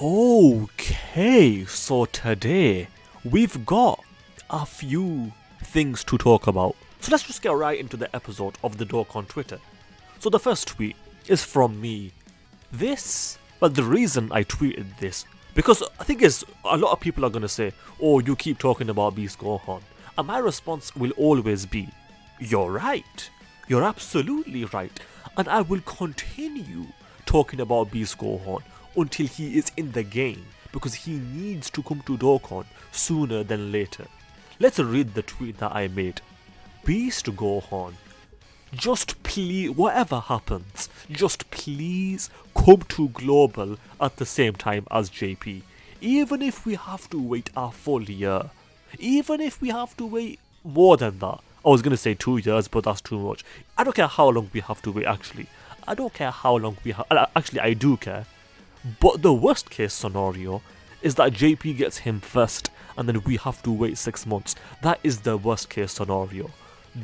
Okay, so today we've got a few things to talk about. So let's just get right into the episode of the Dork on Twitter. So the first tweet is from me. The reason I tweeted this, because I think a lot of people are going to say, oh, you keep talking about Beast Gohan. And my response will always be, you're right. You're absolutely right. And I will continue talking about Beast Gohan until he is in the game, because he needs to come to Dokkan sooner than later. Let's read the tweet that I made. Beast Gohan, just please, whatever happens, just please come to Global at the same time as JP. Even if we have to wait a full year. Even if we have to wait more than that. I was going to say 2 years, but that's too much. I don't care how long we have to wait, actually. I don't care how long we have... Actually, I do care. But the worst case scenario is that JP gets him first and then we have to wait 6 months. That is the worst case scenario.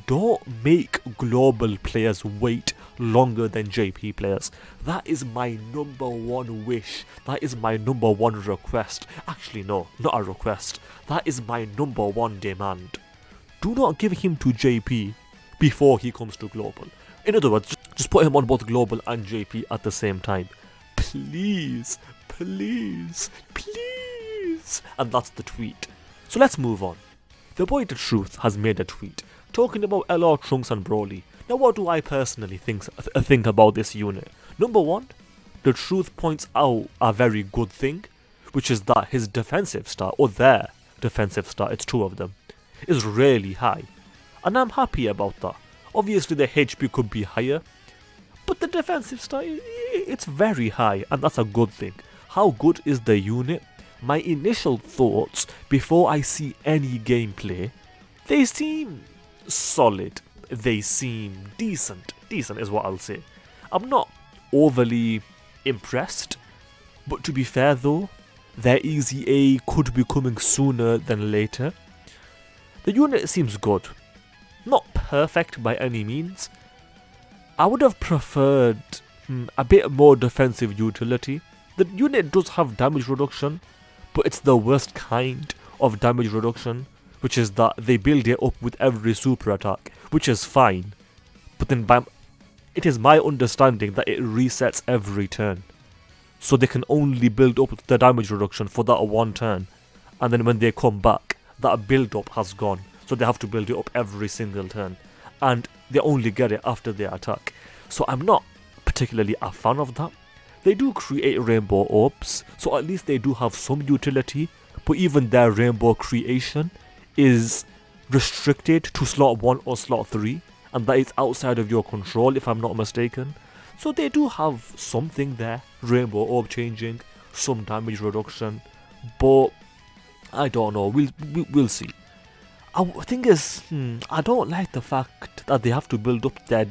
Don't make global players wait longer than JP players. That is my number one wish. That is my number one request. Actually, no, not a request. That is my number one demand. Do not give him to JP before he comes to global. In other words, just put him on both global and JP at the same time. Please, please, please. And that's the tweet. So let's move on. The boy DaTruth has made a tweet talking about LR Trunks and Broly. Now what do I personally think about this unit? Number one, DaTruth points out a very good thing, which is that his defensive stat, or their defensive stat, it's two of them, is really high. And I'm happy about that. Obviously the HP could be higher, but the defensive stat, it's very high, and that's a good thing. How good is the unit? My initial thoughts before I see any gameplay, they seem solid. They seem decent. Decent is what I'll say. I'm not overly impressed, but to be fair though, their Easy A could be coming sooner than later. The unit seems good. Not perfect by any means. I would have preferred a bit more defensive utility. The unit does have damage reduction, but it's the worst kind of damage reduction, which is that they build it up with every super attack, which is fine. But then it is my understanding that it resets every turn. So they can only build up the damage reduction for that one turn, and then when they come back, that build up has gone. So they have to build it up every single turn, and they only get it after they attack. So I'm not particularly a fan of that. They do create rainbow orbs, so at least they do have some utility, but even their rainbow creation is restricted to slot 1 or slot 3, and that is outside of your control if I'm not mistaken. So they do have something there, rainbow orb changing, some damage reduction, but I don't know, we'll see. The thing is, I don't like the fact that they have to build up their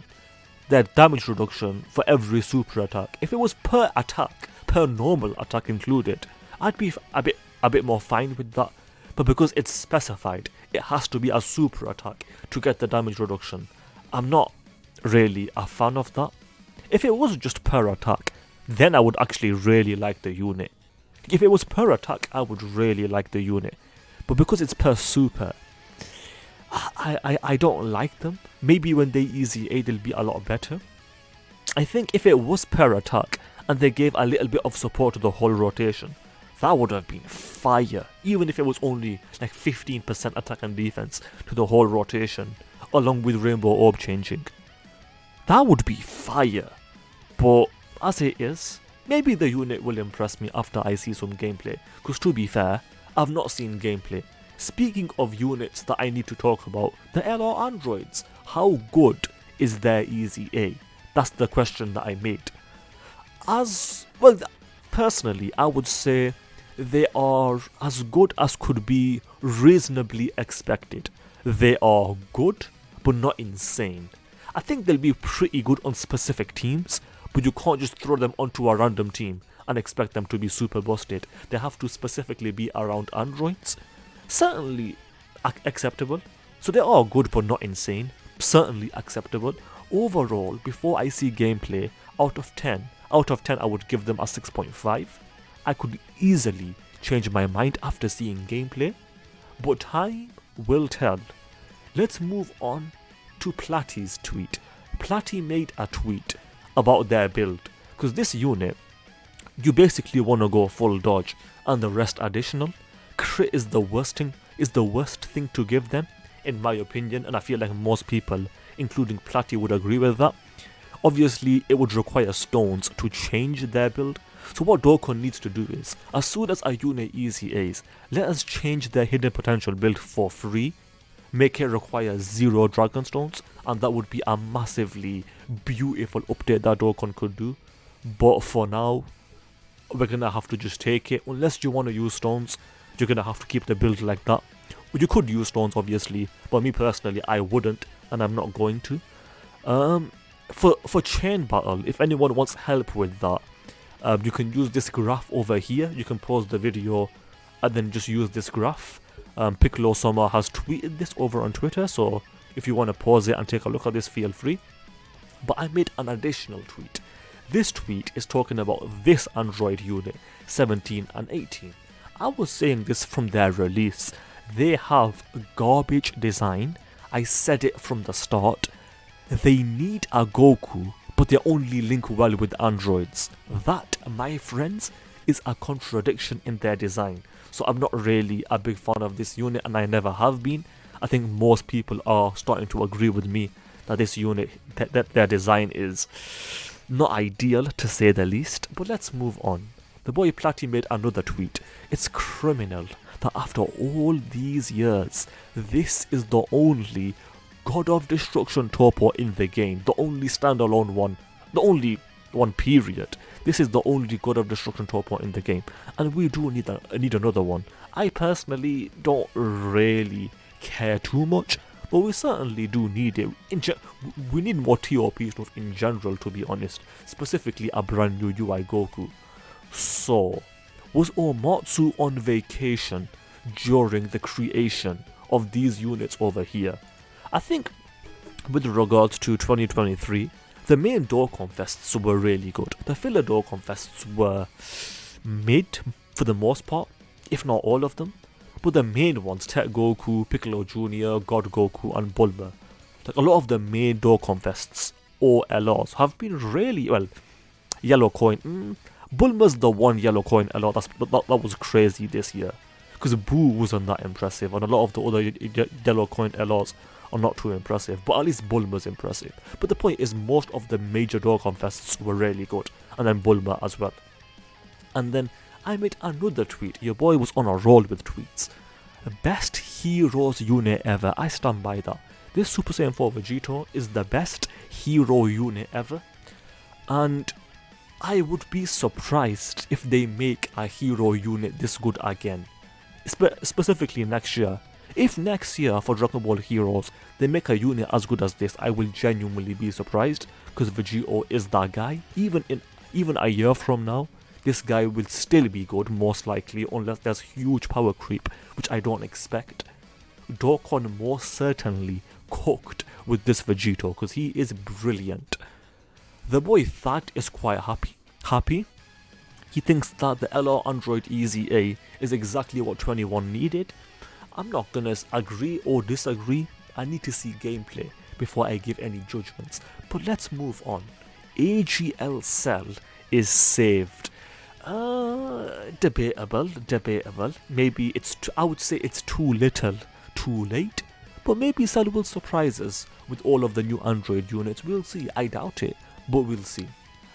damage reduction for every super attack. If it was per attack, per normal attack included, I'd be a bit more fine with that. But because it's specified, it has to be a super attack to get the damage reduction. I'm not really a fan of that. If it was just per attack, then I would actually really like the unit. If it was per attack, I would really like the unit. But because it's per super, I don't like them. Maybe when they Easy A, they'll be a lot better. I think if it was per attack and they gave a little bit of support to the whole rotation, that would have been fire. Even if it was only like 15% attack and defense to the whole rotation, along with rainbow orb changing, that would be fire. But as it is, maybe the unit will impress me after I see some gameplay, because to be fair, I've not seen gameplay. Speaking of units that I need to talk about, the LR androids, how good is their Easy A? That's the question that I made. Personally, I would say they are as good as could be reasonably expected. They are good, but not insane. I think they'll be pretty good on specific teams, but you can't just throw them onto a random team and expect them to be super busted. They have to specifically be around androids. Certainly acceptable. So they are good but not insane. Certainly acceptable. Overall, before I see gameplay, out of 10 I would give them a 6.5. I could easily change my mind after seeing gameplay, but time will tell. Let's move on to Platty's tweet. Platty made a tweet about their build, because this unit, you basically want to go full dodge and the rest additional. Crit is the worst thing to give them, in my opinion, and I feel like most people, including Platty, would agree with that. Obviously, it would require stones to change their build, so what Dokkan needs to do is, as soon as a unit easy A's, let us change their hidden potential build for free, make it require 0 dragon stones, and that would be a massively beautiful update that Dokkan could do. But for now, we're gonna have to just take it. Unless you want to use stones, you're gonna have to keep the build like that. You could use stones, obviously, but me personally, I wouldn't, and I'm not going to. For chain battle, if anyone wants help with that, you can use this graph over here. You can pause the video and then just use this graph. Piccolo Summer has tweeted this over on Twitter, so if you want to pause it and take a look at this, feel free. But I made an additional tweet. This tweet is talking about this Android unit, 17 and 18. I was saying this from their release. They have garbage design. I said it from the start. They need a Goku, but they only link well with androids. That, my friends, is a contradiction in their design. So I'm not really a big fan of this unit, and I never have been. I think most people are starting to agree with me that this unit, that their design is not ideal, to say the least. But let's move on. The boy Platty made another tweet. It's criminal that after all these years, this is the only God of Destruction Topo in the game. The only standalone one. The only one, period. This is the only God of Destruction Topo in the game. And we do need another one. I personally don't really care too much, but we certainly do need it. We need more TOP stuff in general, to be honest. Specifically a brand new UI Goku. So, was Omatsu on vacation during the creation of these units over here? I think with regards to 2023, the main Dokkan Fests were really good. The filler Dokkan Fests were mid for the most part, if not all of them. But the main ones, Tech Goku, Piccolo Jr., God Goku and Bulma, like a lot of the main Dokkan Fests or LRs have been really, well, yellow coin. Bulma's the one yellow coin LR that was crazy this year, because Boo wasn't that impressive, and a lot of the other yellow coin LRs are not too impressive, but at least Bulma's impressive. But the point is, most of the major Dokkan Fests were really good, and then Bulma as well. And then I made another tweet. Your boy was on a roll with tweets. Best Heroes unit ever. I stand by that. This Super Saiyan 4 Vegito is the best hero unit ever, and I would be surprised if they make a hero unit this good again, specifically next year. If next year for Dragon Ball Heroes they make a unit as good as this, I will genuinely be surprised, because Vegito is that guy. Even a year from now, this guy will still be good, most likely, unless there's huge power creep, which I don't expect. Dokkan most certainly cooked with this Vegito, because he is brilliant. The boy That is quite happy. He thinks that the LR Android Easy A is exactly what 21 needed. I'm not gonna agree or disagree. I need to see gameplay before I give any judgments. But let's move on. AGL Cell is saved. Debatable. Maybe I would say it's too little, too late. But maybe Cell will surprise us with all of the new Android units. We'll see. I doubt it, but we'll see.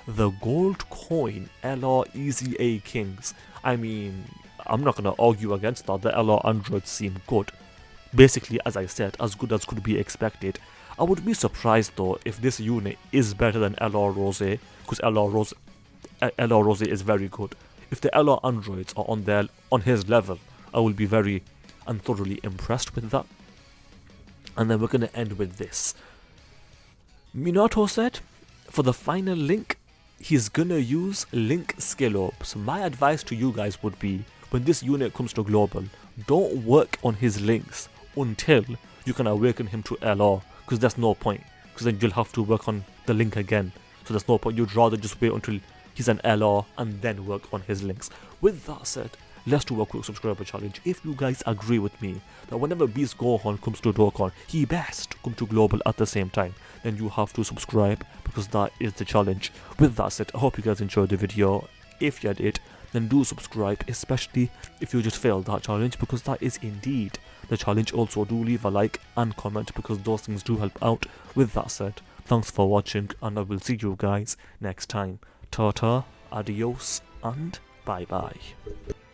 The Gold Coin LR Easy A Kings. I mean, I'm not going to argue against that. The LR Androids seem good. Basically, as I said, as good as could be expected. I would be surprised though if this unit is better than LR Rose, because LR Rose is very good. If the LR Androids are on his level, I will be very and thoroughly impressed with that. And then we're going to end with this. Minato said, for the final link, he's gonna use link skill ups. My advice to you guys would be, when this unit comes to global, don't work on his links until you can awaken him to LR, because there's no point, because then you'll have to work on the link again, so there's no point. You'd rather just wait until his an LR and then work on his links. With that said, let's do a quick subscriber challenge. If you guys agree with me that whenever Beast Gohan comes to Dokkan, he best come to Global at the same time, then you have to subscribe because that is the challenge. With that said, I hope you guys enjoyed the video. If you did, then do subscribe, especially if you just failed that challenge, because that is indeed the challenge. Also do leave a like and comment because those things do help out. With that said, thanks for watching and I will see you guys next time. Ta-ta, adios and bye bye.